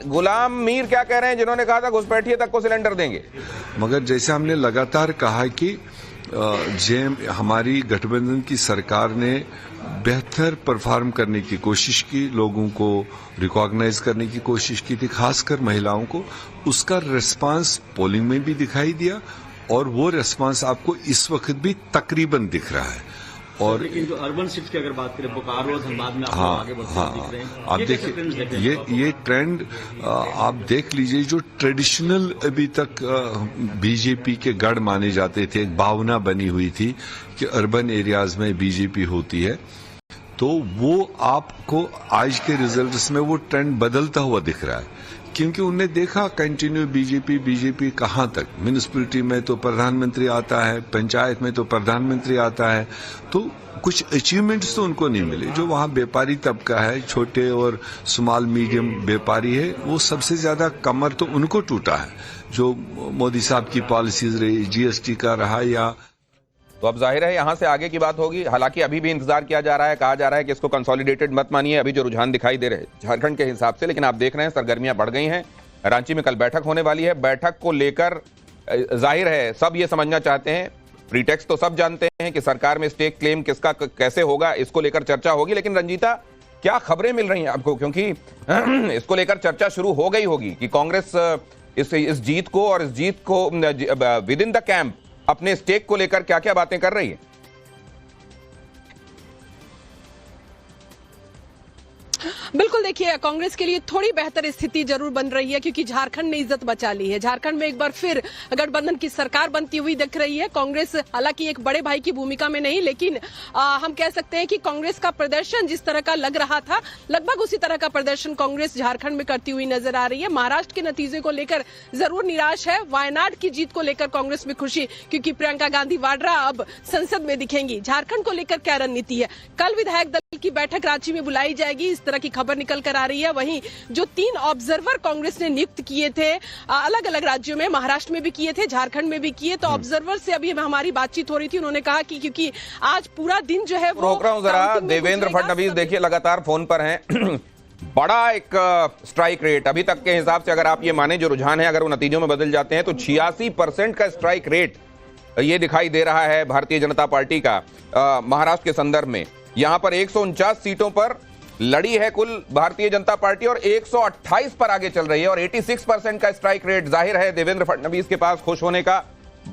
गुलाम मीर क्या कह रहे हैं, जिन्होंने कहा था घुसपैठिए तक को सिलेंडर देंगे? मगर जैसे हमने लगातार कहा कि हमारी गठबंधन की सरकार ने बेहतर परफॉर्म करने की कोशिश की, लोगों को रिकॉग्नाइज करने की कोशिश की थी, खासकर महिलाओं को। उसका रिस्पांस पोलिंग में भी दिखाई दिया और वो रिस्पांस आपको इस वक्त भी तकरीबन दिख रहा है। और लेकिन जो अर्बन सीट्स की अगर बात करें, बोकारो धनबाद में आगे बढ़ते दिख रहे हैं। आप देखिए ये ट्रेंड आप देख लीजिए। जो ट्रेडिशनल अभी तक बीजेपी के गढ़ माने जाते थे, एक भावना बनी हुई थी कि अर्बन एरियाज में बीजेपी होती है, तो वो आपको आज के रिजल्ट्स में वो ट्रेंड बदलता हुआ दिख रहा है। क्योंकि उन्हें देखा कंटिन्यू बीजेपी कहां तक। म्यूनिसिपैलिटी में तो प्रधानमंत्री आता है, पंचायत में तो प्रधानमंत्री आता है, तो कुछ अचीवमेंट्स तो उनको नहीं मिले। जो वहां व्यापारी तबका है, छोटे और स्मॉल मीडियम व्यापारी है, वो सबसे ज्यादा कमर तो उनको टूटा है। जो मोदी साहब की पॉलिसीज रही, जीएसटी का रहा या तो अब जाहिर है यहां से आगे की बात होगी। हालांकि अभी भी इंतजार किया जा रहा है, कहा जा रहा है कि इसको कंसोलिडेटेड मत मानिए, अभी जो रुझान दिखाई दे रहे हैं झारखंड के हिसाब से। लेकिन आप देख रहे हैं सरगर्मियां बढ़ गई हैं। रांची में कल बैठक होने वाली है। बैठक को लेकर जाहिर है सब ये समझना चाहते हैं, प्रीटेक्स्ट तो सब जानते हैं कि सरकार में स्टेक क्लेम किसका कैसे होगा, इसको लेकर चर्चा होगी। लेकिन रंजीता, क्या खबरें मिल रही हैं आपको? क्योंकि इसको लेकर चर्चा शुरू हो गई होगी कि कांग्रेस इस जीत को और इस जीत को विद इन द कैंप अपने स्टेक को लेकर क्या क्या बातें कर रही है। बिल्कुल, देखिए कांग्रेस के लिए थोड़ी बेहतर स्थिति जरूर बन रही है, क्योंकि झारखंड ने इज्जत बचा ली है। झारखंड में एक बार फिर गठबंधन की सरकार बनती हुई दिख रही है। कांग्रेस हालांकि एक बड़े भाई की भूमिका में नहीं, लेकिन हम कह सकते हैं कि कांग्रेस का प्रदर्शन जिस तरह का लग रहा था, लगभग उसी तरह का प्रदर्शन कांग्रेस झारखंड में करती हुई नजर आ रही है। महाराष्ट्र के नतीजे को लेकर जरूर निराश है। वायनाड की जीत को लेकर कांग्रेस में खुशी, क्योंकि प्रियंका गांधी वाड्रा अब संसद में दिखेंगी। झारखंड को लेकर क्या रणनीति है? कल विधायक दल की बैठक रांची में बुलाई जाएगी, इस तरह की खबर निकल कर आ रही है। वहीं जो 3 ऑब्जर्वर कांग्रेस ने नियुक्त किए थे अलग अलग राज्यों में, महाराष्ट्र में भी किए थे, झारखंड में भी किए, तो ऑब्जर्वर से अभी हमारी बातचीत हो रही थी। उन्होंने कहा कि क्योंकि आज पूरा दिन जो है वो रोक रहा हूं जरा, देवेंद्र फडणवीस देखिए लगातार फोन पर हैं। बड़ा एक स्ट्राइक रेट अभी तक के हिसाब से, अगर आप ये माने जो रुझान है, अगर वो नतीजों में बदल जाते हैं तो 86% का स्ट्राइक रेट ये दिखाई दे रहा है भारतीय जनता पार्टी का महाराष्ट्र के संदर्भ में। यहां पर 149 सीटों पर लड़ी है कुल भारतीय जनता पार्टी और 128 पर आगे चल रही है और 86% का स्ट्राइक रेट। जाहिर है देवेंद्र फडणवीस के पास खुश होने का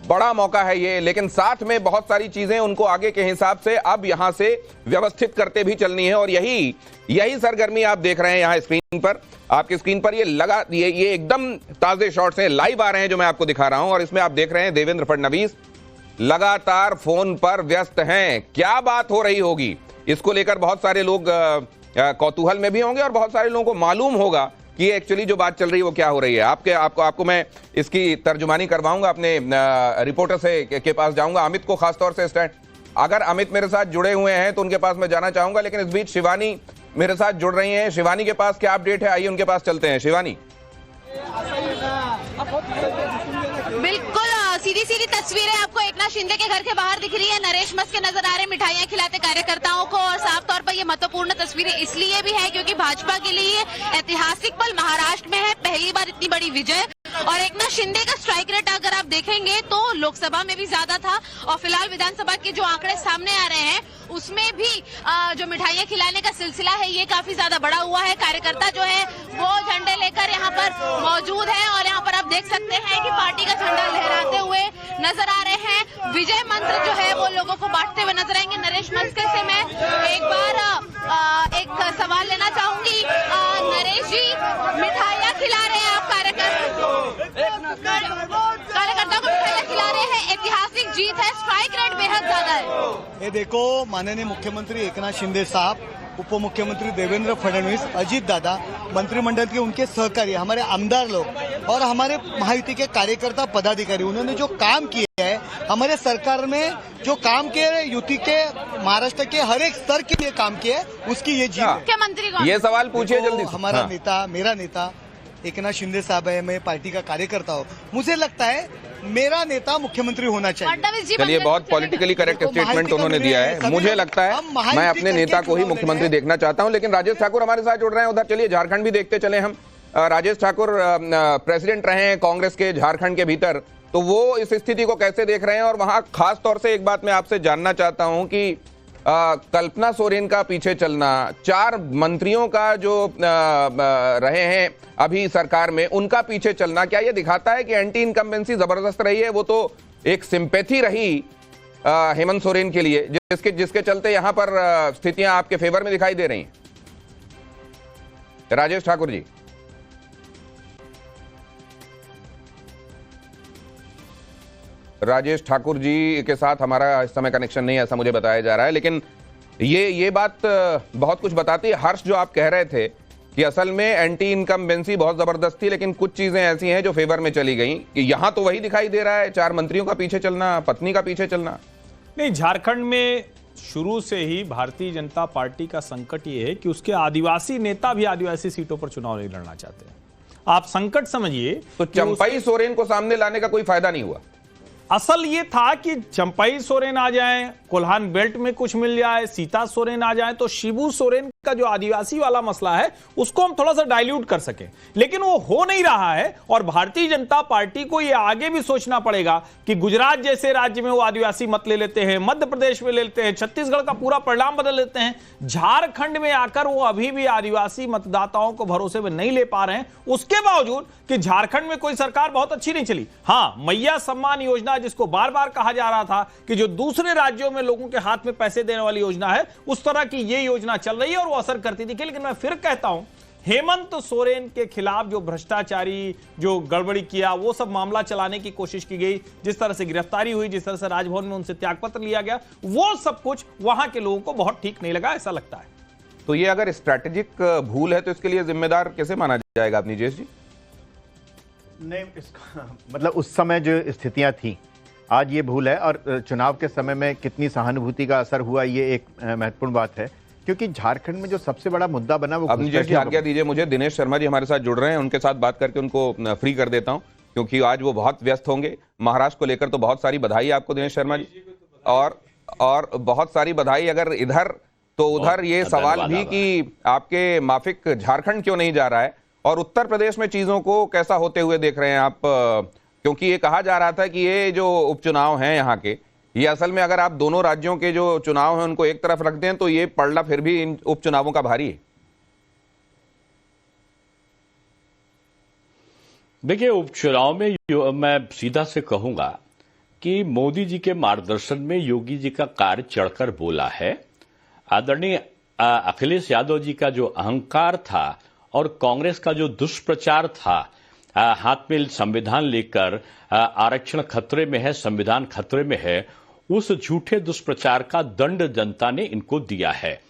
बड़ा मौका है ये, लेकिन साथ में बहुत सारी चीजें उनको आगे के हिसाब से अब यहां से व्यवस्थित करते भी चलनी है। और यही सरगर्मी आप देख रहे हैं यहां स्क्रीन पर, आपकी स्क्रीन पर ये एकदम ताजे शॉट्स हैं, लाइव आ रहे हैं जो मैं आपको दिखा रहा हूं। और इसमें आप देख रहे हैं देवेंद्र फडणवीस लगातार फोन पर व्यस्त हैं। क्या बात हो रही होगी इसको लेकर बहुत सारे लोग कौतूहल में भी होंगे और बहुत सारे लोगों को मालूम होगा कि एक्चुअली जो बात चल रही है वो क्या हो रही है। आपको मैं इसकी तर्जुमानी करवाऊंगा, अपने रिपोर्टर से के पास जाऊंगा, अमित को खासतौर से स्टैंड। अगर अमित मेरे साथ जुड़े हुए हैं तो उनके पास मैं जाना चाहूंगा, लेकिन इस बीच शिवानी मेरे साथ जुड़ रही हैं। शिवानी के पास क्या अपडेट है, आइए उनके पास चलते हैं। शिवानी, बिल्कुल सीधी तस्वीरें आपको एकनाथ शिंदे के घर के बाहर दिख रही है। नरेश मस्के नजर आ रहे हैं मिठाइयां खिलाते कार्यकर्ताओं को, और साफ तौर पर ये महत्वपूर्ण तस्वीरें इसलिए भी है क्योंकि भाजपा के लिए ऐतिहासिक पल महाराष्ट्र में है, पहली बार इतनी बड़ी विजय। और एकनाथ शिंदे का स्ट्राइक रेट अगर आप देखेंगे तो लोकसभा में भी ज्यादा था और फिलहाल विधानसभा के जो आंकड़े सामने आ रहे हैं उसमें भी जो मिठाइयां खिलाने का सिलसिला है ये काफी ज्यादा बड़ा हुआ है। कार्यकर्ता जो है वो झंडे लेकर यहाँ पर मौजूद है और यहाँ पर आप देख सकते हैं कि पार्टी का झंडा लहराते हुए नजर आ रहे हैं। विजय मंत्र जो है वो लोगों को बांटते हुए नजर आएंगे। नरेश मस्के से मैं एक बार एक सवाल लेना चाहूंगी। नरेश जी, मिठाइयां खिला रहे हैं आप कार्यकर्ताओं को, मिठाइयां खिला रहे हैं, ऐतिहासिक जीत है, स्ट्राइक रेट बेहद ज्यादा है। ये देखो, माननीय मुख्यमंत्री एकनाथ शिंदे साहब, उप मुख्यमंत्री देवेंद्र फडणवीस, अजीत दादा, मंत्रिमंडल के उनके सहकारी, हमारे आमदार लोग और हमारे महायुति के कार्यकर्ता पदाधिकारी, उन्होंने जो काम किया है हमारे सरकार में, जो काम किए युति के महाराष्ट्र के हर एक स्तर के लिए काम किया है, उसकी ये जीत। मुख्यमंत्री ये सवाल पूछिए जल्दी। हमारा नेता, मेरा नेता एकनाथ शिंदे साहब है, मैं पार्टी का कार्यकर्ता हूँ, मुझे लगता है मेरा नेता मुख्यमंत्री होना चाहिए। चलिए, बहुत पॉलिटिकली करेक्ट स्टेटमेंट उन्होंने दिया है। मुझे लगता है मैं अपने नेता को ही मुख्यमंत्री देखना चाहता हूं, लेकिन राजेश ठाकुर हमारे साथ जुड़ रहे हैं उधर। चलिए झारखंड भी देखते चले हम। राजेश ठाकुर प्रेसिडेंट रहे हैं कांग्रेस के झारखंड के भीतर, तो वो इस स्थिति को कैसे देख रहे हैं? और वहां खास तौर से एक बात मैं आपसे जानना चाहता हूं कि कल्पना सोरेन का पीछे चलना, 4 मंत्रियों का जो रहे हैं अभी सरकार में, उनका पीछे चलना, क्या ये दिखाता है कि एंटी इनकम्बेंसी जबरदस्त रही है? वो तो एक सिंपैथी रही हेमंत सोरेन के लिए, जिसके चलते यहां पर स्थितियां आपके फेवर में दिखाई दे रही हैं। राजेश ठाकुर जी। राजेश ठाकुर जी के साथ हमारा इस समय कनेक्शन नहीं है, ऐसा मुझे बताया जा रहा है, लेकिन ये बात बहुत कुछ बताती है। हर्ष, जो आप कह रहे थे कि असल में एंटी इनकम्बेंसी बहुत जबरदस्त थी, लेकिन कुछ चीजें ऐसी हैं जो फेवर में चली गई, कि यहां तो वही दिखाई दे रहा है, 4 मंत्रियों का पीछे चलना, पत्नी का पीछे चलना। नहीं, झारखंड में शुरू से ही भारतीय जनता पार्टी का संकट ये है कि उसके आदिवासी नेता भी आदिवासी सीटों पर चुनाव नहीं लड़ना चाहते। आप संकट समझिए। तो चंपई सोरेन को सामने लाने का कोई फायदा नहीं हुआ। असल ये था कि चंपई सोरेन आ जाएं, कोल्हान बेल्ट में कुछ मिल जाए, सीता सोरेन आ जाए, तो शिबू सोरेन का जो आदिवासी वाला मसला है उसको हम थोड़ा सा डाइल्यूट कर सके, लेकिन वो हो नहीं रहा है। और भारतीय जनता पार्टी को ये आगे भी सोचना पड़ेगा कि गुजरात जैसे राज्य में वो आदिवासी मत ले लेते हैं, मध्य प्रदेश में ले लेते हैं, छत्तीसगढ़ का पूरा परिणाम बदल लेते हैं, झारखंड में आकर वो अभी भी आदिवासी मतदाताओं को भरोसे में नहीं ले पा रहे हैं, उसके बावजूद कि झारखंड में कोई सरकार बहुत अच्छी नहीं चली। हाँ, मैया सम्मान योजना, जिसको बार बार कहा जा रहा था कि जो दूसरे राज्यों में लोगों के हाथ में पैसे देने वाली योजना है, उस तरह की ये योजना चल रही है और वो असर करती थी। लेकिन मैं फिर कहता हूं, हेमंत सोरेन के खिलाफ जो भ्रष्टाचारी, जो गड़बड़ी किया, वो सब मामला चलाने की कोशिश की गई, जिस तरह से गिरफ्तारी हुई, जिस तरह से राजभवन में उनसे त्यागपत्र लिया गया, वो सब कुछ वहां के लोगों को बहुत ठीक नहीं लगा, ऐसा लगता है। तो ये अगर स्ट्रैटेजिक भूल है तो इसके लिए जिम्मेदार कैसे माना जाएगा अपनी जेस जी? नहीं, इसका मतलब उस समय जो स्थितियां थी, आज ये भूल है। और चुनाव के समय में कितनी सहानुभूति का असर हुआ, ये एक महत्वपूर्ण बात है, क्योंकि झारखंड में जो सबसे बड़ा मुद्दा बना वो अपनी जेस जी आज्ञा दीजिए मुझे, दिनेश शर्मा जी हमारे साथ जुड़ रहे हैं, उनके साथ बात करके उनको फ्री कर देता हूं, क्योंकि आज वो बहुत व्यस्त होंगे। महाराष्ट्र को लेकर तो बहुत सारी बधाई आपको दिनेश शर्मा जी, और बहुत सारी बधाई। अगर इधर तो उधर ये सवाल भी कि आपके माफिक झारखंड क्यों नहीं जा रहा है, और उत्तर प्रदेश में चीजों को कैसा होते हुए देख रहे हैं आप? क्योंकि ये कहा जा रहा था कि ये जो उपचुनाव हैं यहाँ के, ये असल में अगर आप दोनों राज्यों के जो चुनाव हैं उनको एक तरफ रख दें तो ये पलड़ा फिर भी इन उपचुनावों का भारी है। देखिए, उपचुनाव में मैं सीधा से कहूंगा कि मोदी जी के मार्गदर्शन में योगी जी का कार्य चढ़कर बोला है। आदरणीय अखिलेश यादव जी का जो अहंकार था और कांग्रेस का जो दुष्प्रचार था, हाथ में संविधान लेकर आरक्षण खतरे में है, संविधान खतरे में है, उस झूठे दुष्प्रचार का दंड जनता ने इनको दिया है।